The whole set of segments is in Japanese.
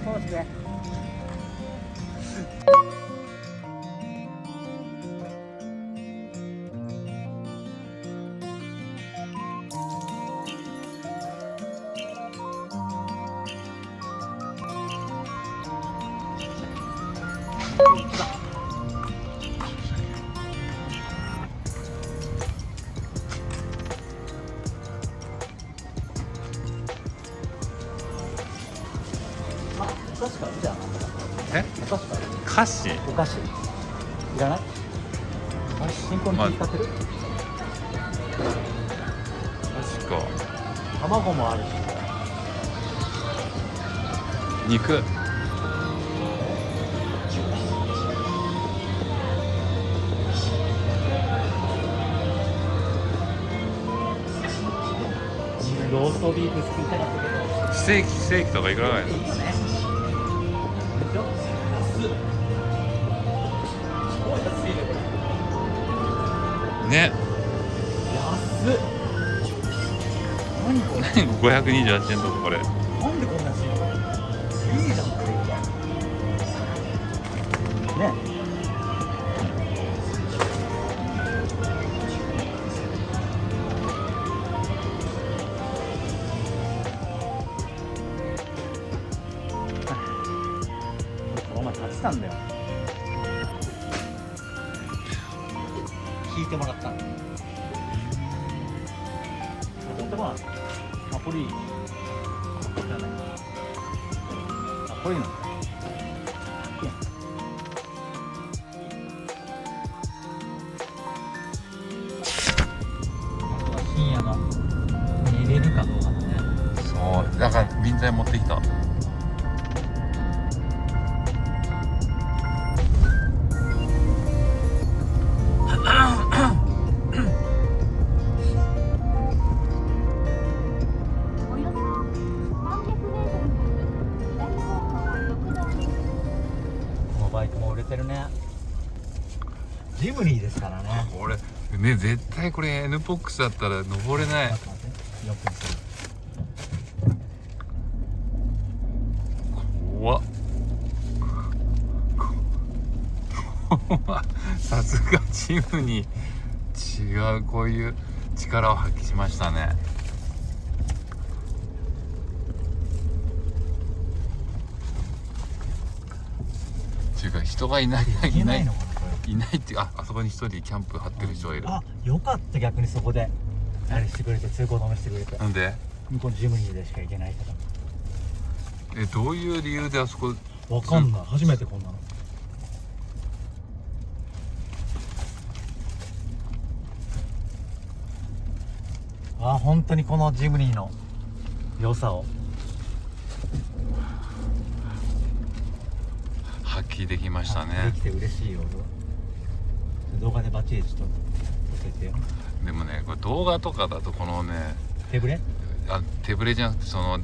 そうですね。お菓子買うじゃん。えお菓子買う。菓子お菓子いらない？あれ新婚に気使ってる？確か卵もあるし。肉ローストビーフ作りたかったけど。ステーキとかいくらぐらいの？いいよね。でしょ？安っ。超安いねこれ。ね。安っ。何これ？何528円とかこれ。なんでこんな安いの？いいじゃんこれ。ね。この前買ってたんだよ。聞いてもらったの。持ってこない。ナポリ。じゃない。ナポリなんだよ。深夜の寝れるかどうかだね。そうだから瓶剤持ってきた。このバイクも売れてるね。ジムニーですからね。これね絶対これ N ポックスだったら登れない。待って待って。4分する。怖っさすがチームに違うこういう力を発揮しましたね。っていうか人がいないいけないのかなこれ。いないっていうあそこに一人キャンプ張ってる人がいる。あ、よかった逆にそこであれしてくれて通行止めしてくれて。なんで向こうのジムニーでしか行けないけどういう理由であそこど。わかんない。初めてこんなの。あ、本当にこのジムニーの良さを発揮できましたでね。きて嬉しいよ。動画でバッチリちょっと教えてよ。でもねこれ動画とかだとこのね手ぶれ？手ぶれじゃなくてその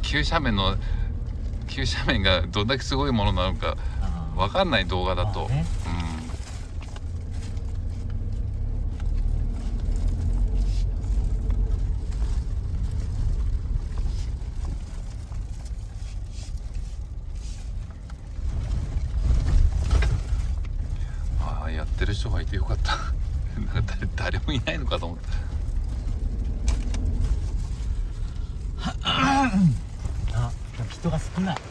急斜面がどんだけすごいものなのかわかんない動画だと、ね、やってる人がいてよかったなんか誰もいないのかと思った。あ、でも人が少ないよ。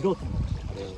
素人のあれを。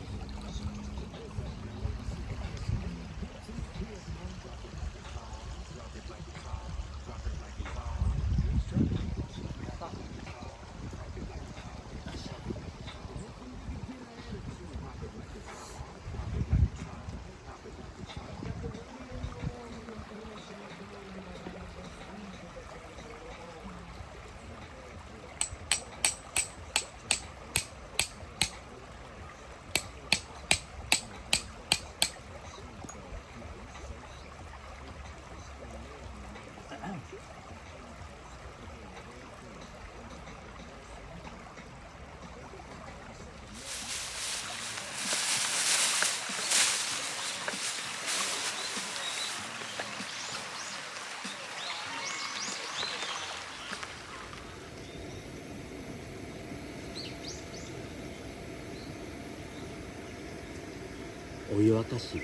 お湯沸かし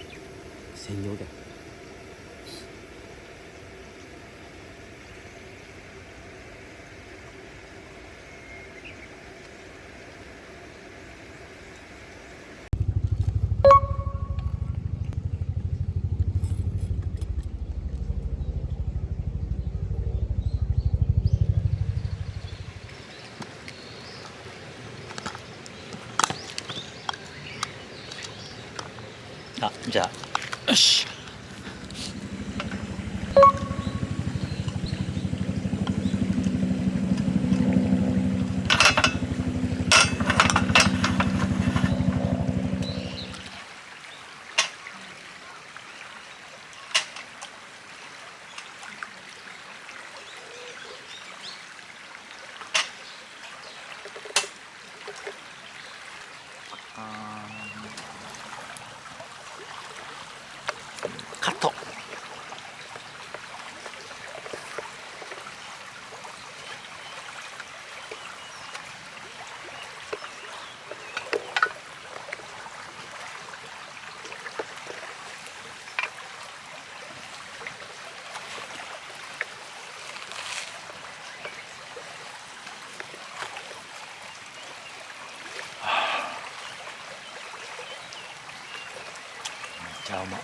専用だよ。あ、じゃあよし。カット。じゃあうまい。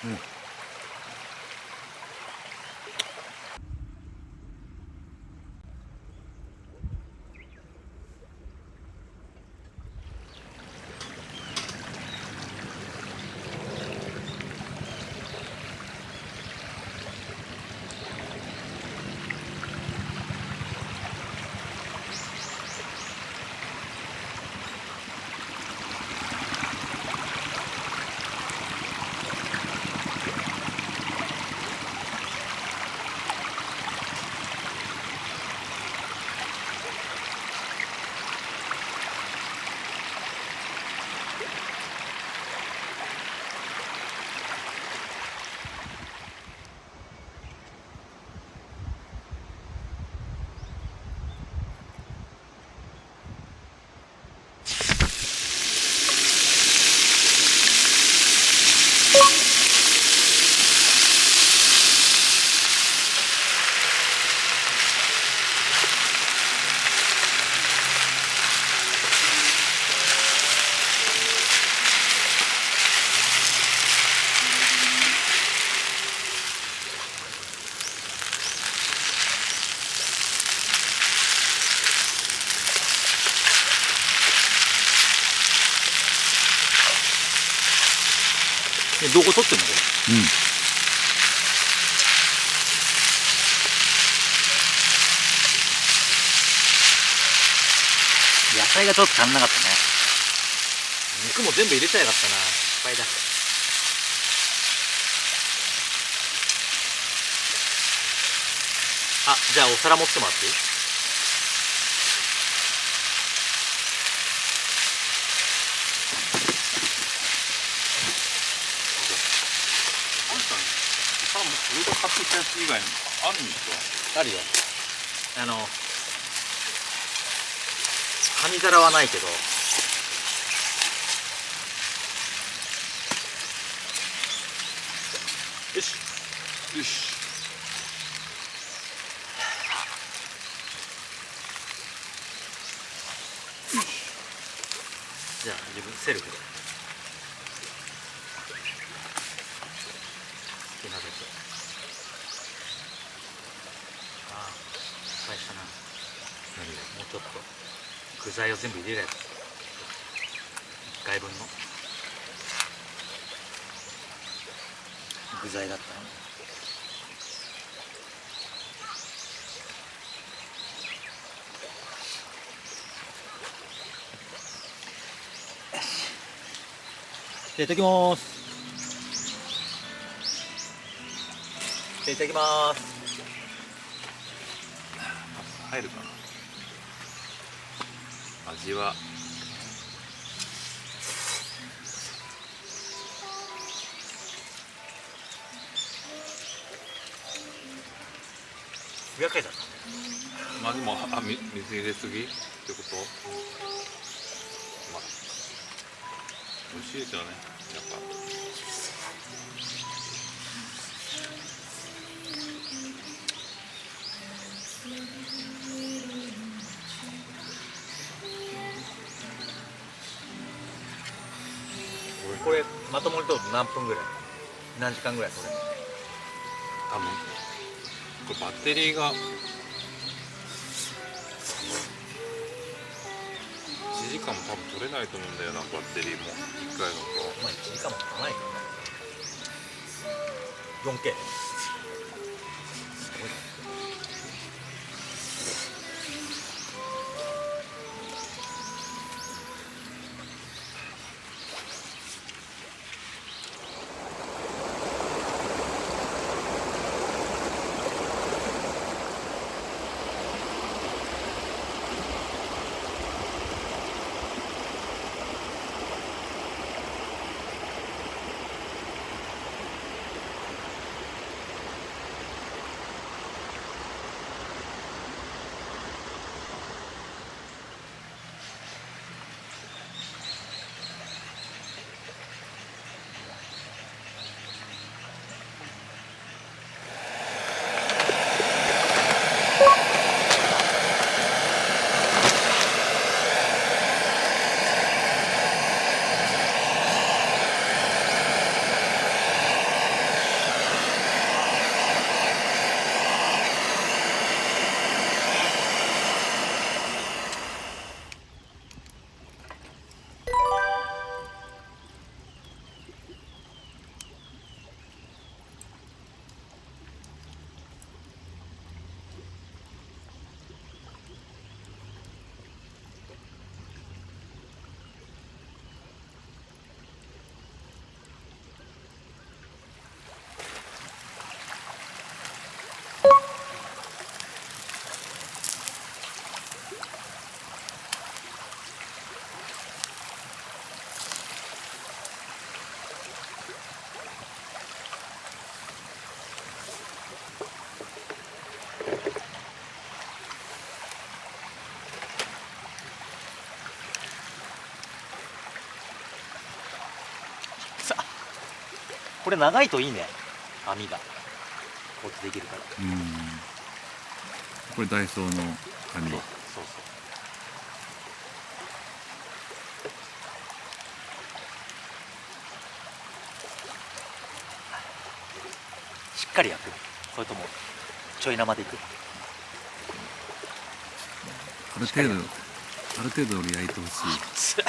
うん。どこ取ってんのこれ。うん。野菜がちょっと足んなかったね。肉も全部入れちゃいかったな。失敗だ。あ、じゃあお皿持ってもらっていい？これが買ってきたやつ以外にあるんですあるよ。紙皿はないけど、よし。よし。じゃあ自分セルフで好きなだけ。ああ失敗したな。何が？もうちょっと具材を全部入れるやつ、1回分の具材だったの。じゃあいただきます。じゃあいただきます。入るかな。味はふやかいだった。まあでも水入れすぎってこと？まあ美味しいですよね、やっぱ。これまともにとると何分ぐらい、何時間ぐらい取れる？多分これバッテリーが1時間も多分取れないと思うんだよな、バッテリーも1回のと。まあ1時間も取らないからね。4K すごいね。さあこれ長いといいね、網がこうやってできるから。これダイソーの網。そうそう。しっかり焼く、それともちょい生でいく？ある程度焼いてほしい。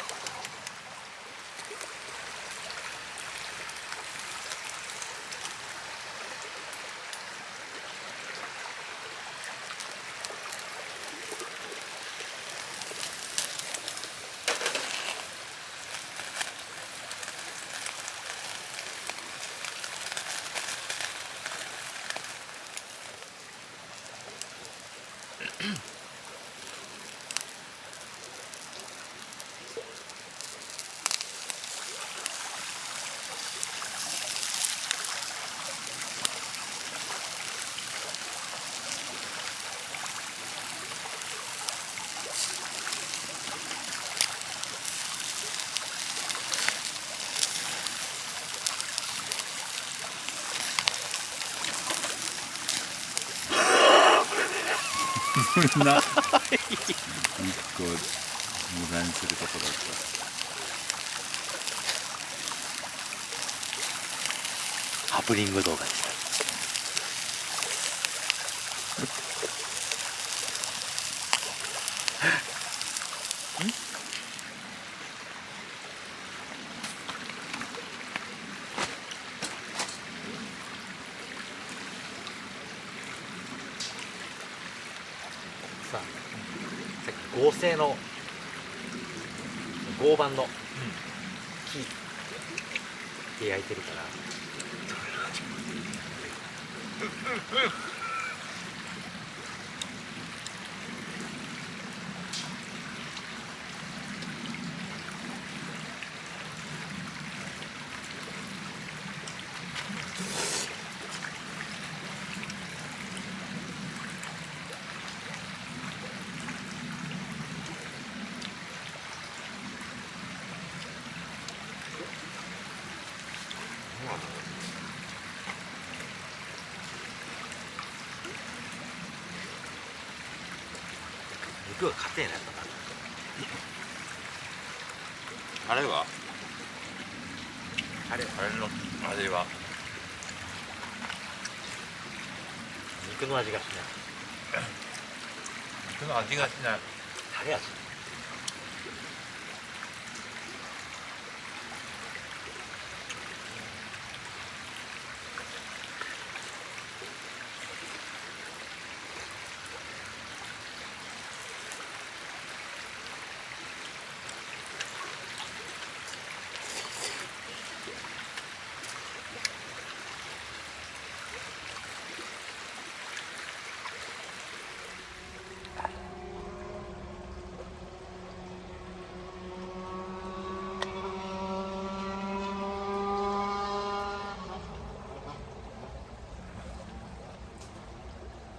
無駄にすることだった。ハプニング動画でした。さっき合成の合板の木で焼いてるから肉が硬いなやっぱな。あれはあれの味は肉の味がしない。肉の味がしない。タレ味。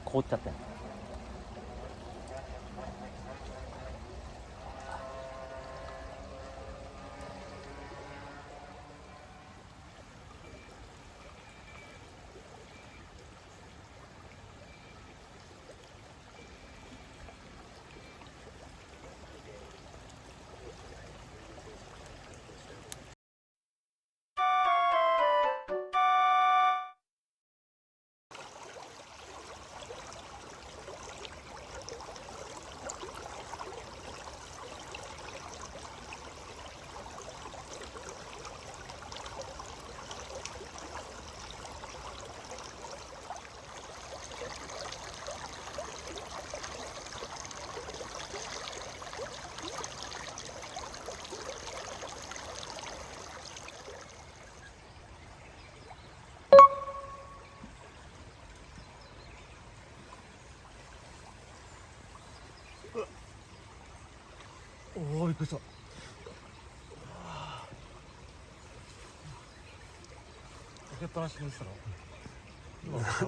凍っちゃったよ。おお、びっくりした。開けっぱなしにしたの。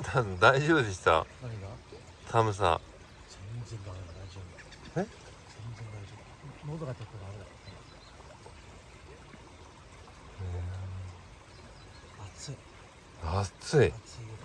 多分大丈夫でした。何が？寒さ。全然ダメだ、大丈夫。え？全然大丈夫。喉がちょっとダメだ。暑い。暑い。暑いよ。